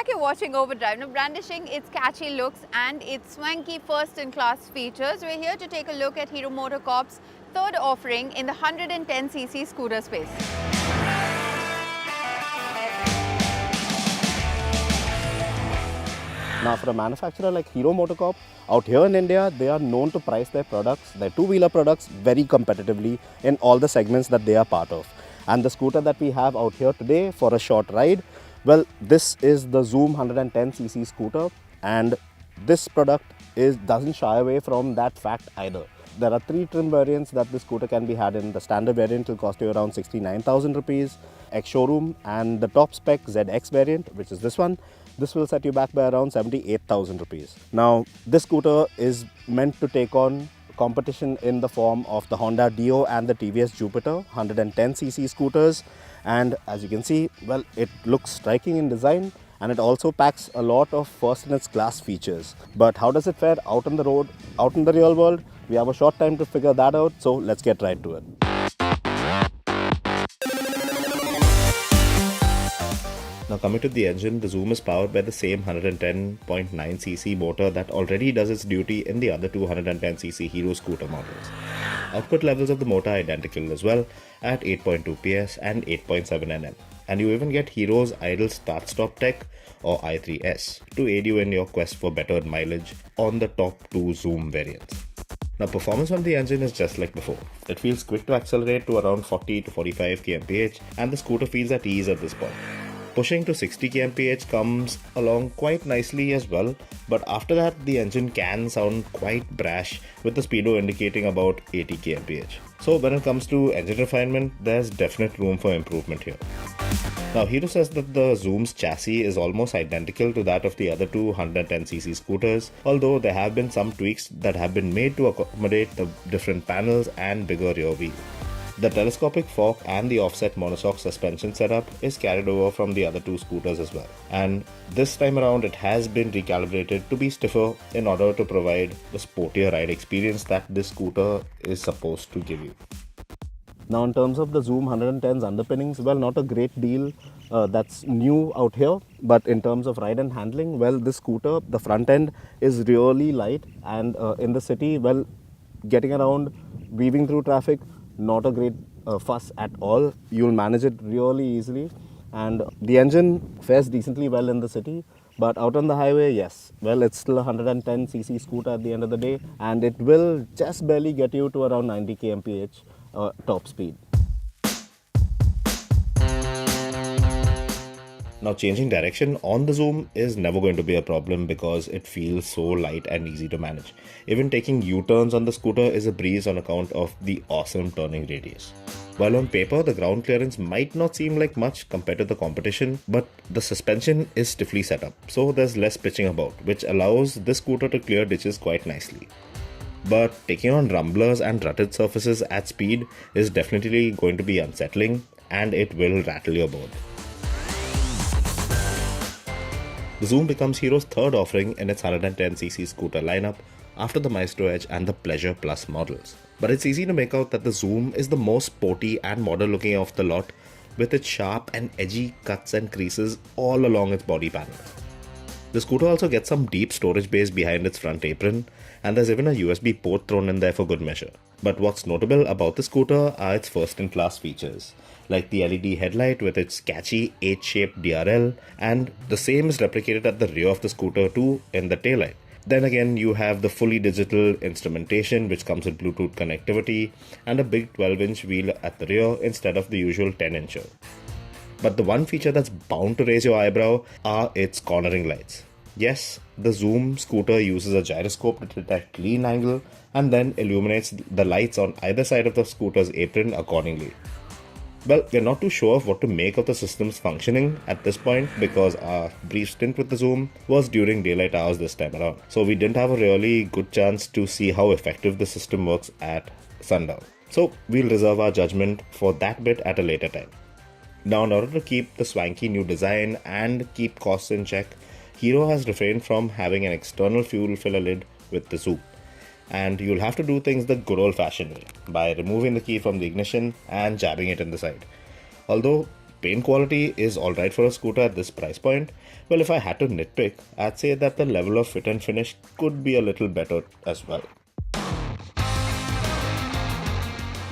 you're watching Overdrive. Now, brandishing its catchy looks and its swanky first-in-class features, we're here to take a look at Hero Motocorp's third offering in the 110cc scooter space. Now, for a manufacturer like Hero Motocorp, out here in India, they are known to price their products, their two-wheeler products, very competitively in all the segments that they are part of. And the scooter that we have out here today for a short ride, well, this is the Xoom 110cc scooter, and this product doesn't shy away from that fact either. There are three trim variants that this scooter can be had in. The standard variant will cost you around 69,000 rupees, ex-showroom, and the top spec ZX variant, which is this one, this will set you back by around 78,000 rupees. Now, this scooter is meant to take on competition in the form of the Honda Dio and the TVS Jupiter 110cc scooters. And as you can see, well, it looks striking in design and it also packs a lot of first-in-its-class features. But how does it fare out on the road, out in the real world? We have a short time to figure that out, so let's get right to it. Now, coming to the engine, the Xoom is powered by the same 110.9cc motor that already does its duty in the other two 110cc Hero scooter models. Output levels of the motor are identical as well at 8.2 PS and 8.7 Nm. And you even get Hero's idle start-stop tech, or i3S, to aid you in your quest for better mileage on the top two Xoom variants. Now, performance on the engine is just like before. It feels quick to accelerate to around 40 to 45 kmph, and the scooter feels at ease at this point. Pushing to 60 kmph comes along quite nicely as well, but after that the engine can sound quite brash, with the speedo indicating about 80 kmph. So when it comes to engine refinement, there's definite room for improvement here. Now, Hero says that the Xoom's chassis is almost identical to that of the other two 110cc scooters, although there have been some tweaks that have been made to accommodate the different panels and bigger rear wheel. The telescopic fork and the offset monoshock suspension setup is carried over from the other two scooters as well. And this time around, it has been recalibrated to be stiffer in order to provide the sportier ride experience that this scooter is supposed to give you. Now, in terms of the Xoom 110's underpinnings, well, not a great deal that's new out here. But in terms of ride and handling, well, this scooter, the front end is really light, and in the city, well, getting around, weaving through traffic, not a great fuss at all. You'll manage it really easily, and the engine fares decently well in the city, but out on the highway, yes, well, it's still a 110cc scooter at the end of the day, and it will just barely get you to around 90 kmph top speed. Now, changing direction on the Xoom is never going to be a problem because it feels so light and easy to manage. Even taking U-turns on the scooter is a breeze on account of the awesome turning radius. While on paper, the ground clearance might not seem like much compared to the competition, but the suspension is stiffly set up, so there's less pitching about, which allows this scooter to clear ditches quite nicely. But taking on rumblers and rutted surfaces at speed is definitely going to be unsettling, and it will rattle your board. The Xoom becomes Hero's third offering in its 110cc scooter lineup after the Maestro Edge and the Pleasure Plus models. But it's easy to make out that the Xoom is the most sporty and modern looking of the lot, with its sharp and edgy cuts and creases all along its body panel. The scooter also gets some deep storage bays behind its front apron, and there's even a USB port thrown in there for good measure. But what's notable about the scooter are its first-in-class features, like the LED headlight with its catchy H-shaped DRL, and the same is replicated at the rear of the scooter too in the taillight. Then again, you have the fully digital instrumentation which comes with Bluetooth connectivity and a big 12-inch wheel at the rear instead of the usual 10-incher. But the one feature that's bound to raise your eyebrow are its cornering lights. Yes, the Xoom scooter uses a gyroscope to detect lean angle and then illuminates the lights on either side of the scooter's apron accordingly. Well, we're not too sure of what to make of the system's functioning at this point because our brief stint with the Xoom was during daylight hours this time around. So we didn't have a really good chance to see how effective the system works at sundown. So we'll reserve our judgment for that bit at a later time. Now, in order to keep the swanky new design and keep costs in check, Hero has refrained from having an external fuel filler lid with the Xoom. And you'll have to do things the good old fashioned way by removing the key from the ignition and jabbing it in the side. Although paint quality is alright for a scooter at this price point, well, if I had to nitpick, I'd say that the level of fit and finish could be a little better as well.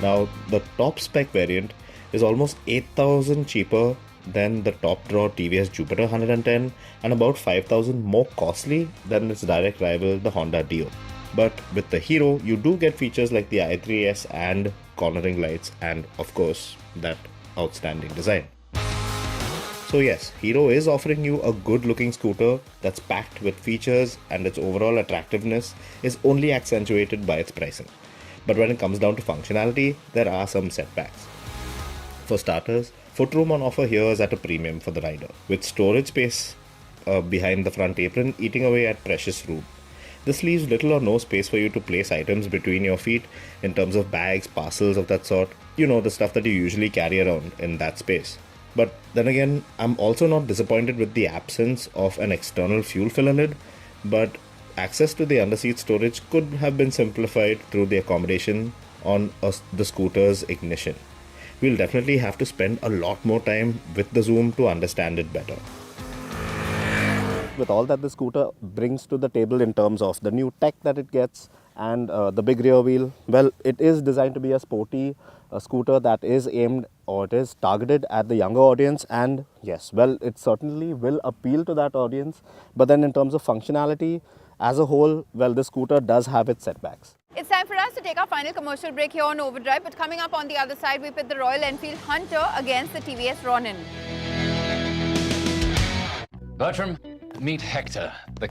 Now, the top spec variant is almost 8,000 cheaper than the top draw TVS Jupiter 110 and about 5,000 more costly than its direct rival, the Honda Dio. But with the Hero, you do get features like the i3S and cornering lights and, of course, that outstanding design. So yes, Hero is offering you a good looking scooter that's packed with features, and its overall attractiveness is only accentuated by its pricing. But when it comes down to functionality, there are some setbacks. For starters, footroom on offer here is at a premium for the rider, with storage space behind the front apron eating away at precious room. This leaves little or no space for you to place items between your feet in terms of bags, parcels of that sort, the stuff that you usually carry around in that space. But then again, I'm also not disappointed with the absence of an external fuel filler lid, but access to the underseat storage could have been simplified through the accommodation on the scooter's ignition. We'll definitely have to spend a lot more time with the Xoom to understand it better. With all that the scooter brings to the table in terms of the new tech that it gets and the big rear wheel, well, it is designed to be a sporty scooter that is aimed, or it is targeted at the younger audience, and yes, well, it certainly will appeal to that audience. But then in terms of functionality as a whole, well, the scooter does have its setbacks. It's time for us to take our final commercial break here on Overdrive, but coming up on the other side, we pit the Royal Enfield Hunter against the TVS Ronin. Bertram, meet Hector, the